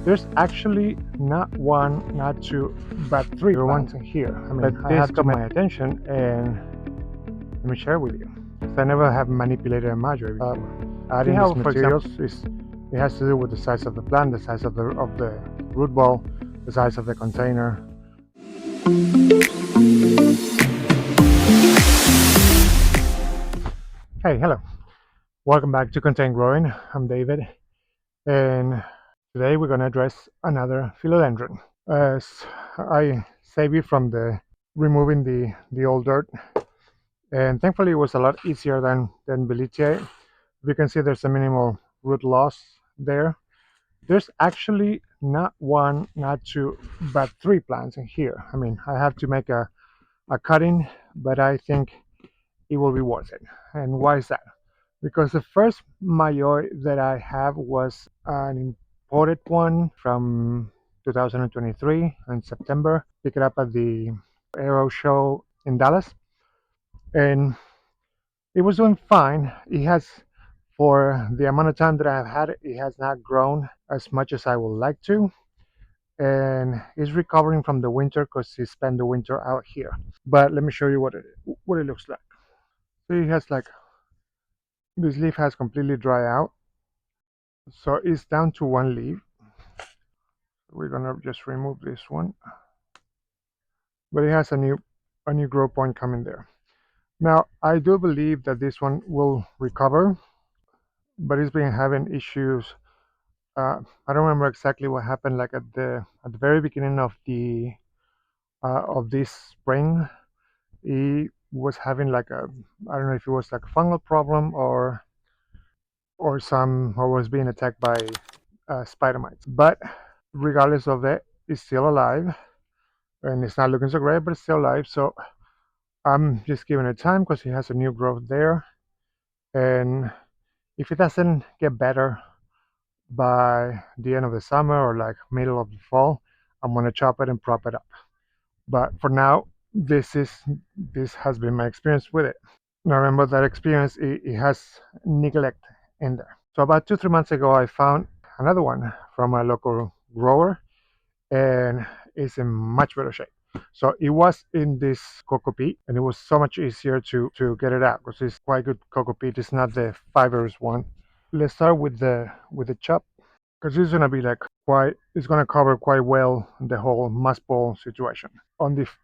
There's actually not one, not two, but three ones in here. I mean, I have got my attention, and let me share with you. So I never have manipulated a Mayoi before. Adding these materials it has to do with the size of the plant, the size of the root ball, the size of the container. Hey, hello. Welcome back to Content Growing. I'm David, and today we're going to address another philodendron. As I save it from removing the old dirt, and thankfully it was a lot easier than Belitiae. You can see there's a minimal root loss there. There's actually not one, not two, but three plants in here. I mean, I have to make a cutting, but I think it will be worth it. And why is that? Because the first Mayoi that I have was an imported one from 2023 in September. Pick it up at the Aero show in Dallas, and it was doing fine. It has, for the amount of time that I've had it, it has not grown as much as I would like to, and it's recovering from the winter because he spent the winter out here. But let me show you what it looks like. So it has like, this leaf has completely dried out, so it's down to one leaf. We're gonna just remove this one, but it has a new grow point coming there. Now I do believe that this one will recover, but it's been having issues. I don't remember exactly what happened. Like at the very beginning of this spring, he was having like I don't know if it was like a fungal problem or was being attacked by spider mites. But regardless of that, it's still alive, and it's not looking so great, but it's still alive. So I'm just giving it time because it has a new growth there, and if it doesn't get better by the end of the summer or like middle of the fall, I'm gonna chop it and prop it up. But for now, this has been my experience with it. Now remember that experience, it has neglect in there. So about 2-3 months ago, I found another one from a local grower, and it's in much better shape. So it was in this coco peat, and it was so much easier to get it out because it's quite good coco peat. It's not the fibrous one. Let's start with the chop, because it's gonna be like it's gonna cover quite well the whole moss ball situation.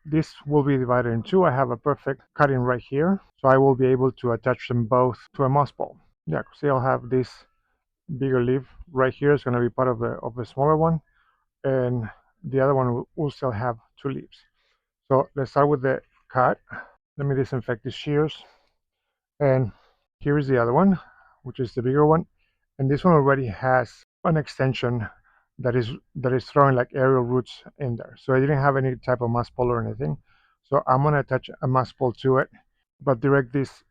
This will be divided in two. I have a perfect cutting right here, so I will be able to attach them both to a moss ball. Yeah, see, I'll have this bigger leaf right here. It's gonna be part of the smaller one, and the other one will still have two leaves. So let's start with the cut. Let me disinfect these shears, and here is the other one, which is the bigger one, and this one already has an extension that is throwing like aerial roots in there. So I didn't have any type of moss ball or anything. So I'm gonna attach a moss ball to it, but direct these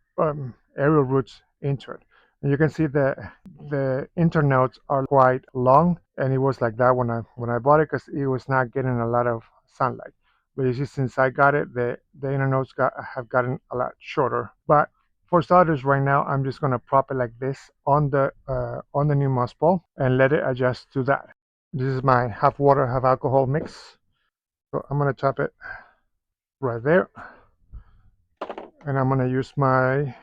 aerial roots into it. And you can see the internodes are quite long, and it was like that when I bought it because it was not getting a lot of sunlight. But you see, since I got it, the internodes have gotten a lot shorter. But for starters, right now, I'm just gonna prop it like this on the new moss ball and let it adjust to that. This is my half water, half alcohol mix. So I'm gonna tap it right there, and I'm gonna use my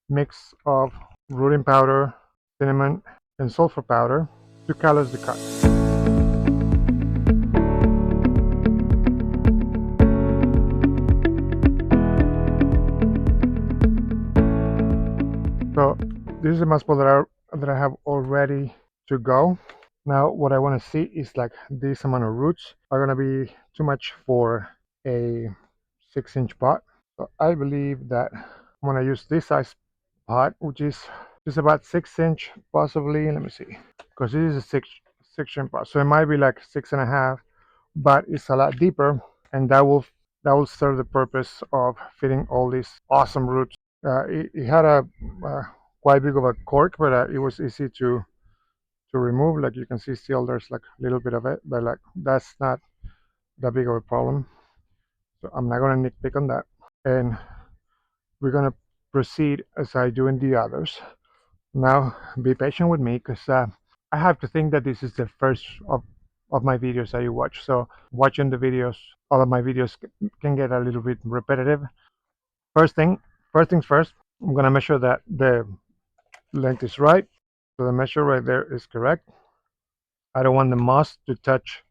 mix of rooting powder, cinnamon, and sulfur powder to callus the cut. So this is the moss ball that I have all ready to go. Now what I want to see is like this amount of roots are going to be too much for a 6-inch pot. So I believe that I'm going to use this size pot, which is just about 6-inch possibly. Let me see, because this is a 6-inch pot, so it might be like 6.5, but it's a lot deeper, and that will serve the purpose of fitting all these awesome roots. It had a quite big of a cork, but it was easy to remove. Like you can see, still there's like a little bit of it, but like that's not that big of a problem. So I'm not gonna nitpick on that, and we're gonna proceed as I do in the others. Now be patient with me, because I have to think that this is the first of my videos that you watch. So watching the videos, all of my videos can get a little bit repetitive. First thing, first things first, I'm gonna measure that the length is right. So the measure right there is correct. I don't want the moss to touch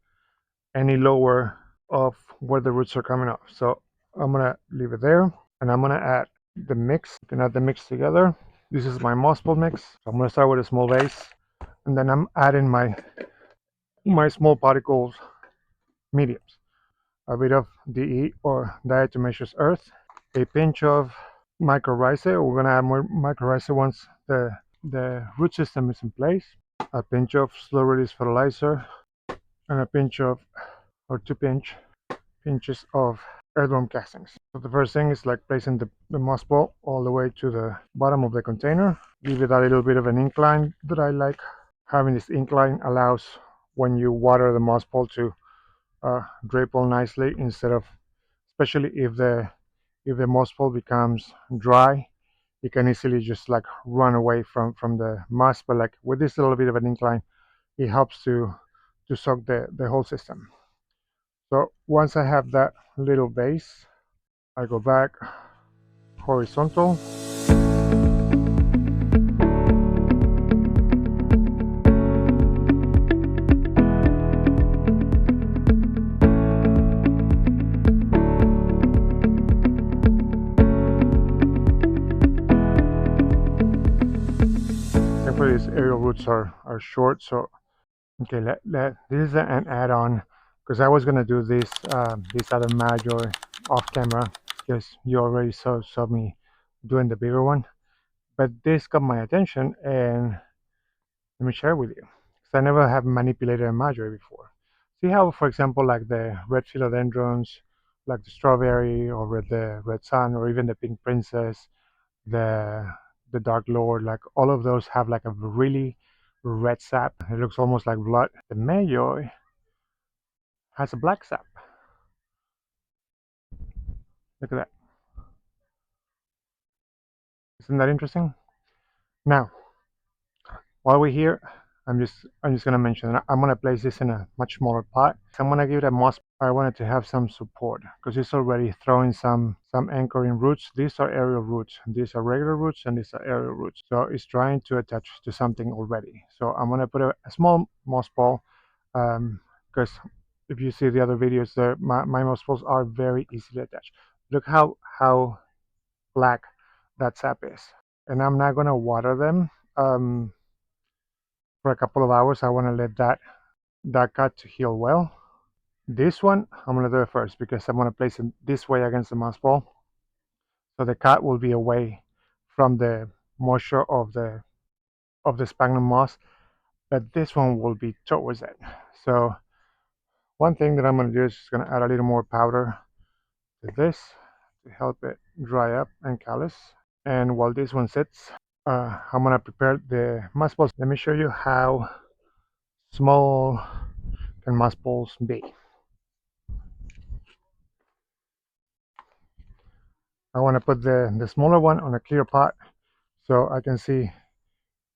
any lower of where the roots are coming off. So I'm gonna leave it there, and I'm gonna add the mix. You can add the mix together. This is my moss ball mix. So I'm gonna start with a small base, and then I'm adding my small particles mediums. A bit of DE or diatomaceous earth, a pinch of mycorrhizae. We're gonna add more mycorrhizae once the root system is in place. A pinch of slow release fertilizer, and a pinch of, or pinches of earthworm castings. So the first thing is like placing the moss ball all the way to the bottom of the container. Give it a little bit of an incline that I like. Having this incline allows when you water the moss ball to drape all nicely, instead of, especially if the moss ball becomes dry, you can easily just like run away from the moss. But like with this little bit of an incline, it helps to soak the whole system. So once I have that little base, I go back horizontal. Thankfully, these aerial roots are short. So okay, this is an add-on, because I was gonna do this other Mayoi off camera, because you already saw me doing the bigger one. But this got my attention, and let me share with you, because I never have manipulated a Mayoi before. See how, for example, like the red philodendrons, like the strawberry, or the red sun, or even the pink princess, the the dark lord, like all of those have like a really red sap. It looks almost like blood. The Mayoi has a black sap. Look at that. Isn't that interesting? Now, while we're here, I'm just gonna mention, I'm gonna place this in a much smaller pot. I'm gonna give it a moss. I wanted to have some support because it's already throwing some anchoring roots. These are aerial roots. These are regular roots, and these are aerial roots. So it's trying to attach to something already. So I'm gonna put a small moss ball, because if you see the other videos, my moss balls are very easily attached. Look how black that sap is. And I'm not gonna water them for a couple of hours. I want to let that cut to heal well. This one I'm gonna do it first, because I'm gonna place it this way against the moss ball, so the cut will be away from the moisture of the sphagnum moss, but this one will be towards it. So one thing that I'm gonna do is just gonna add a little more powder to this to help it dry up and callus. And while this one sits, I'm gonna prepare the moss balls. Let me show you how small can moss balls be. I want to put the smaller one on a clear pot so I can see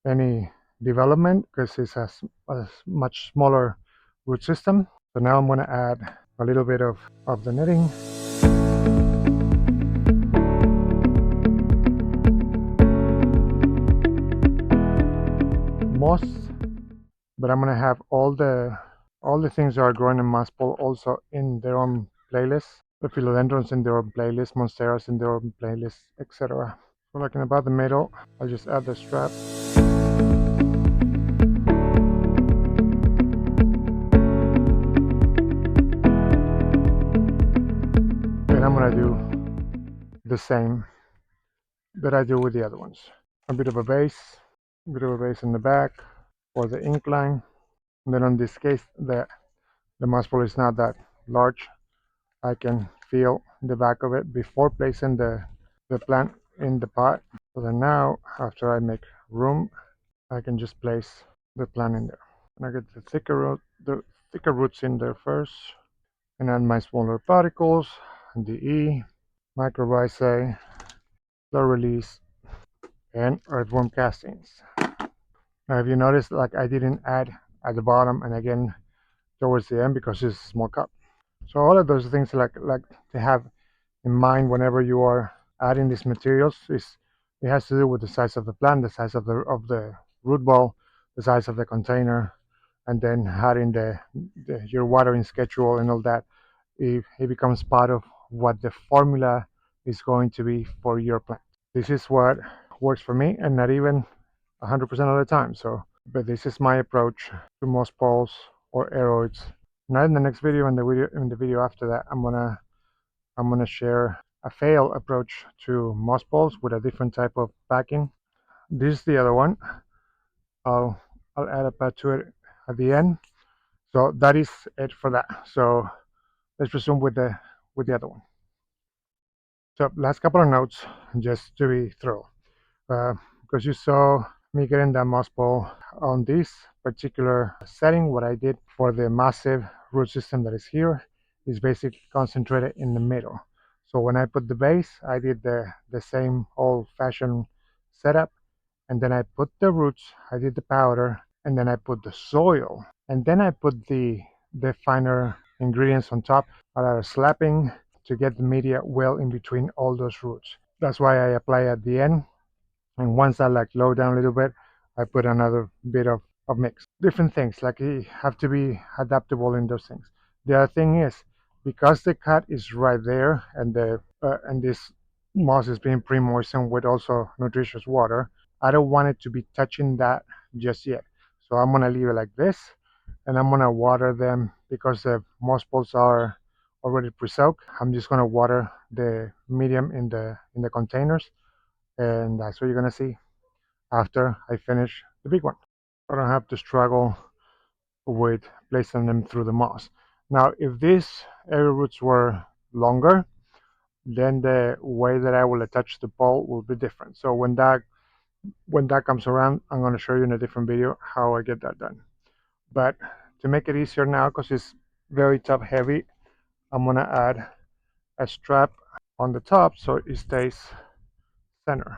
any development, because it has a much smaller root system. So now I'm going to add a little bit of the netting. Moss, but I'm going to have all the things that are growing in moss ball also in their own playlist. The philodendrons in their own playlist, monsteras in their own playlist, etc. So like in about the middle, I'll just add the strap. And I'm gonna do the same that I do with the other ones. A bit of a base in the back for the incline. And then on this case, the moss ball is not that large. I can feel the back of it before placing the plant in the pot. So then now, after I make room, I can just place the plant in there. And I get the thicker roots in there first, and add my smaller particles, DE, mycorrhizae, slow release, and earthworm castings. Now, if you notice, like I didn't add at the bottom and again towards the end because it's a small cup. So all of those things like to have in mind whenever you are adding these materials is it has to do with the size of the plant, the size of the root ball, the size of the container, and then adding your watering schedule and all that. It becomes part of what the formula is going to be for your plant. This is what works for me, and not even 100% of the time. So, but this is my approach to moss balls or aroids. Now, in the next video, in the video after that, I'm gonna share a fail approach to moss balls with a different type of backing. This is the other one. I'll I'll add a pad to it at the end. So that is it for that. So let's resume with the other one. So last couple of notes just to be thorough, because you saw me getting that moss ball on this particular setting. What I did for the massive root system that is here is basically concentrated in the middle. So when I put the base, I did the same old-fashioned setup, and then I put the roots, I did the powder, and then I put the soil, and then I put the finer ingredients on top, a lot of slapping to get the media well in between all those roots. That's why I apply at the end, and once I like low down a little bit, I put another bit of mix. Different things, like you have to be adaptable in those things. The other thing is, because the cut is right there and and this moss is being pre-moistened with also nutritious water, I don't want it to be touching that just yet. So I'm gonna leave it like this, and I'm gonna water them because the moss balls are already pre-soaked. I'm just gonna water the medium in the containers, and that's what you're gonna see after I finish the big one. I don't have to struggle with placing them through the moss. Now, if these area roots were longer, then the way that I will attach the pole will be different. So when that comes around, I'm going to show you in a different video how I get that done. But to make it easier now, because it's very top heavy, I'm going to add a strap on the top so it stays center.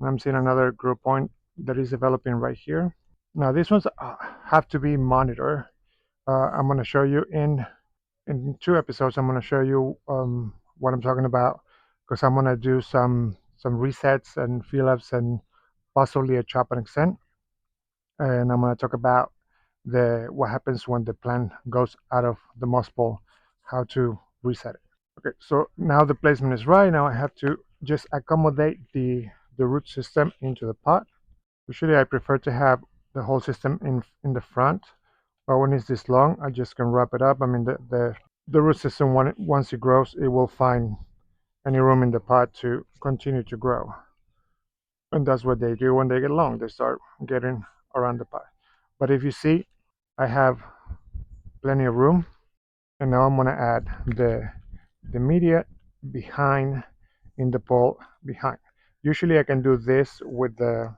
And I'm seeing another group point that is developing right here. Now these ones have to be monitored. I'm going to show you in 2 episodes. I'm going to show you what I'm talking about, because I'm going to do some resets and fill ups and possibly a chop and extend. And I'm going to talk about the what happens when the plant goes out of the moss ball, how to reset it. Okay, so now the placement is right. Now I have to just accommodate the root system into the pot. Usually I prefer to have the whole system in the front, but when it's this long, I just can wrap it up. I mean, the root system, once it grows, it will find any room in the pot to continue to grow. And that's what they do when they get long. They start getting around the pot. But if you see, I have plenty of room. And now I'm going to add the media behind in the pole behind. Usually I can do this with the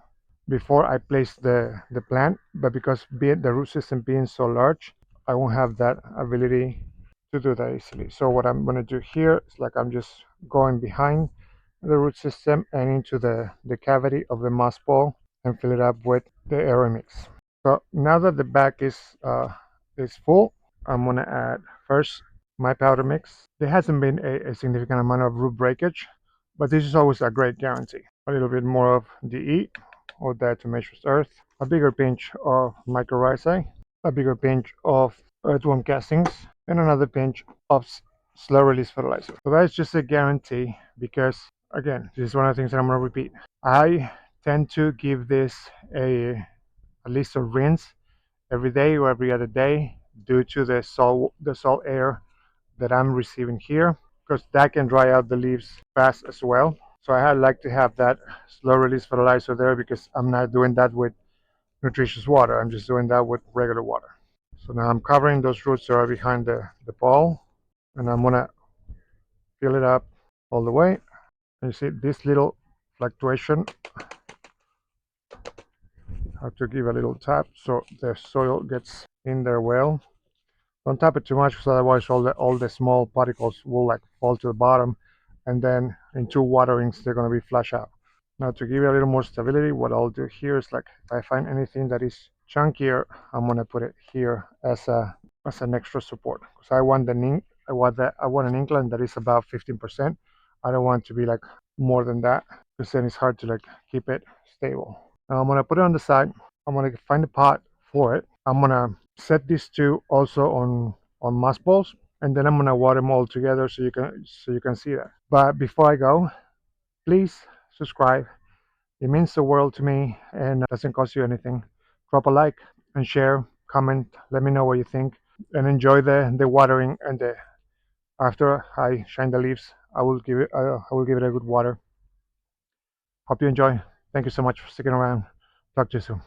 before I place the plant, but because the root system being so large, I won't have that ability to do that easily. So what I'm going to do here is like I'm just going behind the root system and into the cavity of the moss ball and fill it up with the aero mix. So now that the back is full, I'm going to add first my powder mix. There hasn't been a significant amount of root breakage, but this is always a great guarantee. A little bit more of DE or diatomaceous earth, a bigger pinch of mycorrhizae, a bigger pinch of earthworm castings, and another pinch of slow release fertilizer. So that's just a guarantee because, again, this is one of the things that I'm going to repeat. I tend to give this at least a rinse every day or every other day due to the salt air that I'm receiving here, because that can dry out the leaves fast as well. So I like to have that slow release fertilizer there because I'm not doing that with nutritious water. I'm just doing that with regular water. So now I'm covering those roots that are behind the ball, and I'm gonna fill it up all the way. And you see this little fluctuation. I have to give a little tap so the soil gets in there well. Don't tap it too much, because otherwise all the small particles will like fall to the bottom, and then in 2 waterings they're going to be flushed out. Now to give it a little more stability, what I'll do here is like if I find anything that is chunkier, I'm gonna put it here as an extra support. Because I want I want an incline that is about 15%. I don't want to be like more than that, because then it's hard to like keep it stable. Now I'm gonna put it on the side. I'm gonna find a pot for it. I'm gonna set these two also on moss balls, and then I'm gonna water them all together so you can see that. But before I go, please subscribe. It means the world to me and doesn't cost you anything. Drop a like and share, comment, let me know what you think, and enjoy the watering and the after I shine the leaves, I will give it a good water. Hope you enjoy. Thank you so much for sticking around. Talk to you soon.